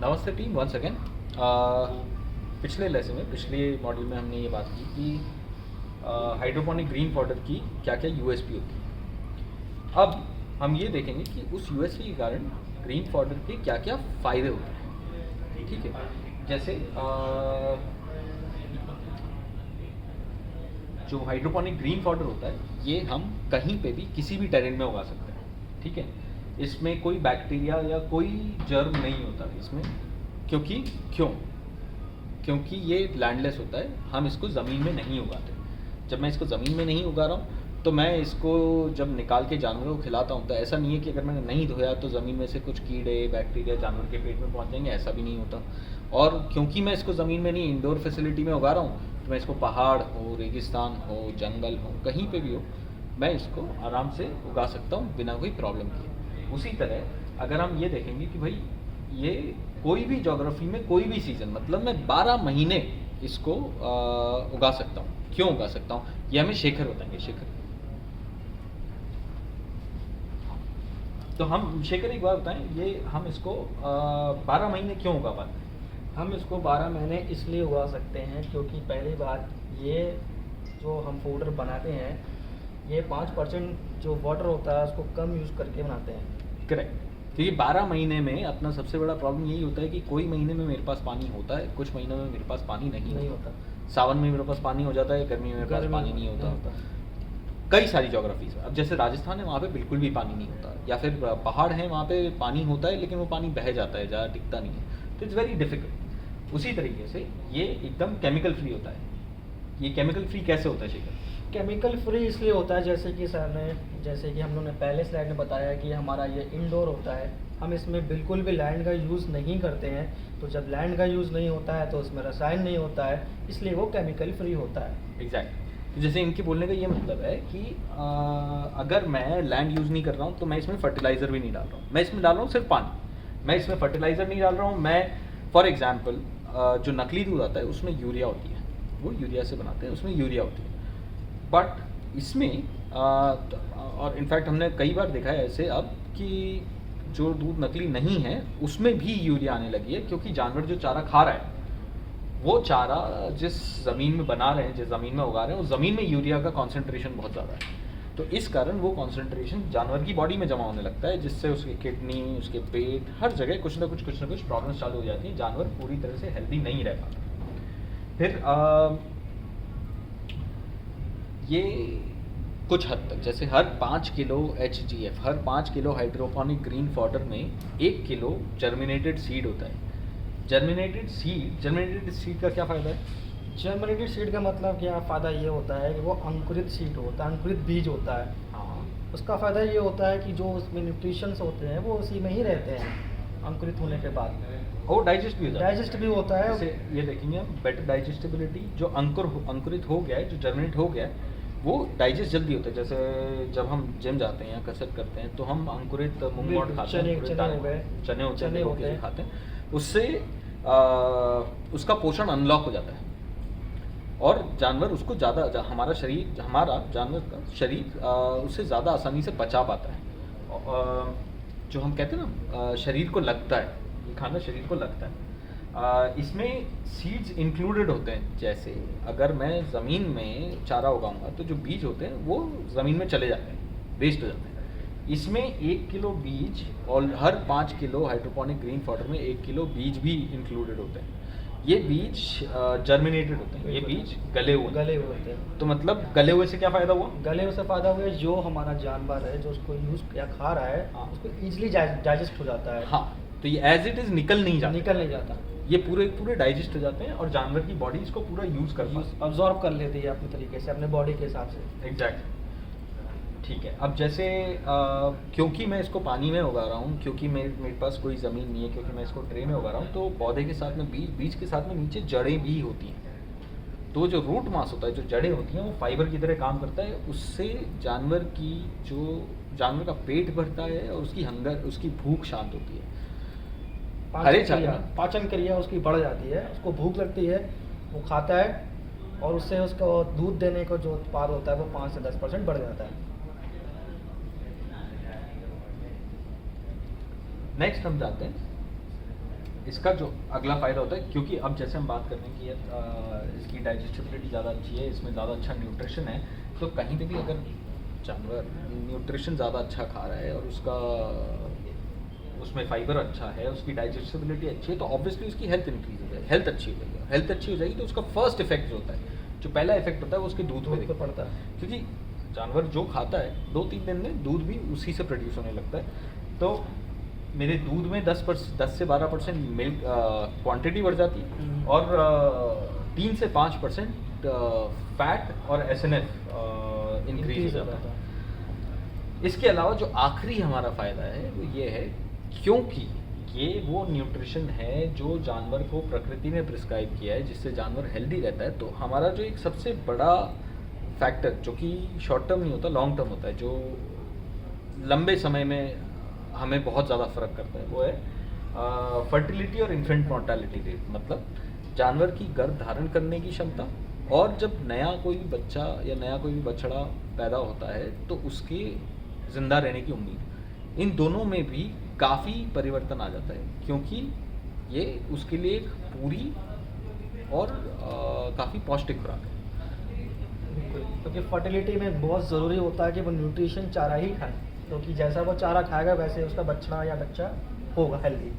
नमस्ते team, once again. पिछले lesson में, पिछले मॉड्यूल में हमने ये बात की कि हाइड्रोपोनिक ग्रीन फॉडर की क्या क्या यूएसपी होती है। अब हम ये देखेंगे कि उस यूएसपी के कारण ग्रीन फॉडर के क्या क्या फ़ायदे होते हैं। ठीक है, जैसे जो हाइड्रोपोनिक ग्रीन फॉडर होता है ये हम कहीं पे भी किसी भी टेरेन में उगा सकते हैं। ठीक है, इसमें कोई बैक्टीरिया या कोई जर्म नहीं होता इसमें। क्योंकि ये लैंडलेस होता है, हम इसको ज़मीन में नहीं उगाते। जब मैं इसको ज़मीन में नहीं उगा रहा हूँ तो मैं इसको जब निकाल के जानवरों को खिलाता हूँ तो ऐसा नहीं है कि अगर मैंने नहीं धोया तो ज़मीन में से कुछ कीड़े बैक्टीरिया जानवर के पेट में पहुँच जाएंगे, ऐसा भी नहीं होता। और क्योंकि मैं इसको ज़मीन में नहीं, इंडोर फैसिलिटी में उगा रहा हूँ, तो मैं इसको पहाड़ हो, रेगिस्तान हो, जंगल हो, कहीं पे भी हो, मैं इसको आराम से उगा सकता हूँ बिना कोई प्रॉब्लम के। उसी तरह अगर हम ये देखेंगे कि भाई ये कोई भी ज्योग्राफी में कोई भी सीज़न, मतलब मैं 12 महीने इसको उगा सकता हूँ। क्यों उगा सकता हूँ ये हमें शेखर बताएंगे। शेखर, तो हम शेखर एक बार बताएं, ये हम इसको 12 महीने क्यों उगा पाते हैं? हम इसको 12 महीने इसलिए उगा सकते हैं क्योंकि पहली बात ये जो हम पाउडर बनाते हैं ये 5% जो वाटर होता है उसको कम यूज़ करके बनाते हैं। करेक्ट, क्योंकि 12 महीने में अपना सबसे बड़ा प्रॉब्लम यही होता है कि कोई महीने में मेरे पास पानी होता है, कुछ महीनों में मेरे पास पानी नहीं होता। सावन में मेरे पास पानी हो जाता है, गर्मी में मेरे पास पानी नहीं होता। कई सारी ज्योग्राफीज, अब जैसे राजस्थान है वहाँ पे बिल्कुल भी पानी नहीं होता, या फिर पहाड़ है वहाँ पे पानी होता है लेकिन वो पानी बह जाता है, ज़्यादा टिकता नहीं है, तो इट्स वेरी डिफिकल्ट। उसी तरीके से ये एकदम केमिकल फ्री होता है। ये केमिकल फ्री कैसे होता है शेखर? केमिकल फ्री इसलिए होता है जैसे कि हम लोगों ने पहले स्लाइड में बताया कि हमारा ये इंडोर होता है, हम इसमें बिल्कुल भी लैंड का यूज़ नहीं करते हैं। तो जब लैंड का यूज़ नहीं होता है तो उसमें रसायन नहीं होता है, इसलिए वो केमिकल फ्री होता है। एग्जैक्ट। तो जैसे इनके बोलने का ये मतलब है कि अगर मैं लैंड यूज़ नहीं कर रहा हूँ तो मैं इसमें फर्टिलाइज़र भी नहीं डाल रहा हूँ, मैं इसमें डाल रहा हूँ सिर्फ पानी। मैं इसमें फर्टिलाइज़र नहीं डाल रहा हूँ। मैं फॉर एग्जांपल जो नकली दूध आता है उसमें यूरिया होती है, वो यूरिया से बनाते हैं, उसमें यूरिया होती है। बट इसमें और इनफैक्ट हमने कई बार देखा है ऐसे अब कि जो दूध नकली नहीं है उसमें भी यूरिया आने लगी है, क्योंकि जानवर जो चारा खा रहा है वो चारा जिस ज़मीन में बना रहे हैं, जिस ज़मीन में उगा रहे हैं, उस ज़मीन में यूरिया का कॉन्सेंट्रेशन बहुत ज़्यादा है। तो इस कारण वो कॉन्सेंट्रेशन जानवर की बॉडी में जमा होने लगता है, जिससे उसकी किडनी, उसके पेट, हर जगह कुछ ना कुछ प्रॉब्लम्स चालू हो जाती हैं। जानवर पूरी तरह से हेल्दी नहीं रह पाता। फिर ये कुछ हद तक, जैसे हर 5 किलो HGF, हर 5 किलो हाइड्रोपोनिक ग्रीन फॉडर में 1 किलो जर्मिनेटेड सीड होता है। जर्मिनेटेड सीड का क्या फ़ायदा है? जर्मिनेटेड सीड का मतलब क्या फ़ायदा ये होता है कि वो अंकुरित सीड होता है, अंकुरित बीज होता है। हाँ, उसका फ़ायदा ये होता है कि जो उसमें न्यूट्रिशंस होते हैं वो उसी में ही रहते हैं अंकुरित होने के बाद। और डाइजेस्ट भी हो जाता है। डाइजेस्ट भी होता है। जैसे ये देखेंगे हम, बेटर डाइजेस्टिबिलिटी, जो अंकुरित हो गया है, जो जर्मिनेट हो गया है, वो डाइजेस्ट जल्दी होता है। जैसे जब हम जिम जाते हैं या कसरत करते हैं तो हम अंकुरित मूंग मोट खाते हैं, चने होते हैं खाते हैं, उससे उसका पोषण अनलॉक हो जाता है और जानवर उसको ज़्यादा, हमारा जानवर का शरीर उससे ज़्यादा आसानी से पचा पाता है। जो हम कहते हैं ना शरीर को लगता है, ये खाना शरीर को लगता है। इसमें सीड्स इंक्लूडेड होते हैं। जैसे अगर मैं ज़मीन में चारा उगाऊंगा तो जो बीज होते हैं वो ज़मीन में चले जाते हैं, वेस्ट हो जाते हैं। इसमें 1 किलो बीज, और हर 5 किलो हाइड्रोपोनिक ग्रीन फॉडर में 1 किलो बीज भी इंक्लूडेड होते हैं। ये बीज जर्मिनेटेड होते हैं, ये बीज गले हुए होते हैं। तो मतलब गले हुए से क्या फ़ायदा हुआ? गले हुए से फ़ायदा हुआ, जो हमारा जानवर है जो उसको यूज़ या खा रहा है उसको ईजिली डाइजेस्ट हो जाता है। हाँ, तो ये एज इट इज़ निकल नहीं जाता, ये पूरे डाइजेस्ट हो जाते हैं और जानवर की बॉडी इसको पूरा यूज़ अब्जॉर्ब कर लेती है अपने तरीके से, अपने बॉडी के हिसाब से। एग्जैक्ट। ठीक है, अब जैसे क्योंकि मैं इसको पानी में उगा रहा हूँ, क्योंकि मेरे पास कोई ज़मीन नहीं है, क्योंकि मैं इसको ट्रे में उगा रहा हूँ, तो पौधे के साथ में बीज के साथ में नीचे जड़ें भी होती हैं। तो जो रूट मास होता है, जो जड़ें होती हैं, वो फाइबर की तरह काम करता है। उससे जानवर का पेट भरता है और उसकी भूख शांत होती है। पाचन क्रिया उसकी बढ़ जाती है, उसको भूख लगती है, वो खाता है और उससे उसको दूध देने का जो उत्पाद होता है वो 5 से 10% बढ़ जाता है। नेक्स्ट हम जाते हैं इसका जो अगला फ़ायदा होता है, क्योंकि अब जैसे हम बात कर रहे हैं कि इसकी डाइजेस्टिबिलिटी ज़्यादा अच्छी है, इसमें ज़्यादा अच्छा न्यूट्रिशन है, तो कहीं पे भी अगर जानवर न्यूट्रिशन ज़्यादा अच्छा खा रहा है और उसमें फाइबर अच्छा है, उसकी डाइजेस्टिबिलिटी अच्छी है, तो ऑब्वियसली उसकी हेल्थ इंक्रीज हो जाएगी, हेल्थ अच्छी हो जाएगी। हेल्थ अच्छी हो जाएगी तो उसका फर्स्ट इफेक्ट जो होता है, जो पहला इफेक्ट होता है वो उसके दूध पे दूध पे पड़ता है। क्योंकि जानवर जो खाता है 2-3 दिन में दूध भी उसी से प्रोड्यूस होने लगता है। तो मेरे दूध में 10 से 12% मिल्क क्वांटिटी बढ़ जाती है और 3 से 5% फैट और SNF इंक्रीज हो जाता है। इसके अलावा जो आखिरी हमारा फ़ायदा है वो ये है, क्योंकि ये वो न्यूट्रिशन है जो जानवर को प्रकृति ने प्रिस्क्राइब किया है, जिससे जानवर हेल्दी रहता है। तो हमारा जो एक सबसे बड़ा फैक्टर, जो कि शॉर्ट टर्म नहीं होता, लॉन्ग टर्म होता है, जो लंबे समय में हमें बहुत ज़्यादा फ़र्क करता है, वो है फर्टिलिटी और इन्फेंट मोर्टालिटी रेट। मतलब जानवर की गर्भ धारण करने की क्षमता, और जब नया कोई भी बच्चा या नया कोई भी बछड़ा पैदा होता है तो उसके ज़िंदा रहने की उम्मीद, इन दोनों में भी काफ़ी परिवर्तन आ जाता है, क्योंकि ये उसके लिए एक पूरी और काफ़ी पौष्टिक खुराक है। क्योंकि फर्टिलिटी में बहुत ज़रूरी होता है कि वो न्यूट्रिशन चारा ही खाए, क्योंकि जैसा वो चारा खाएगा वैसे उसका बछड़ा या बच्चा होगा हेल्दी।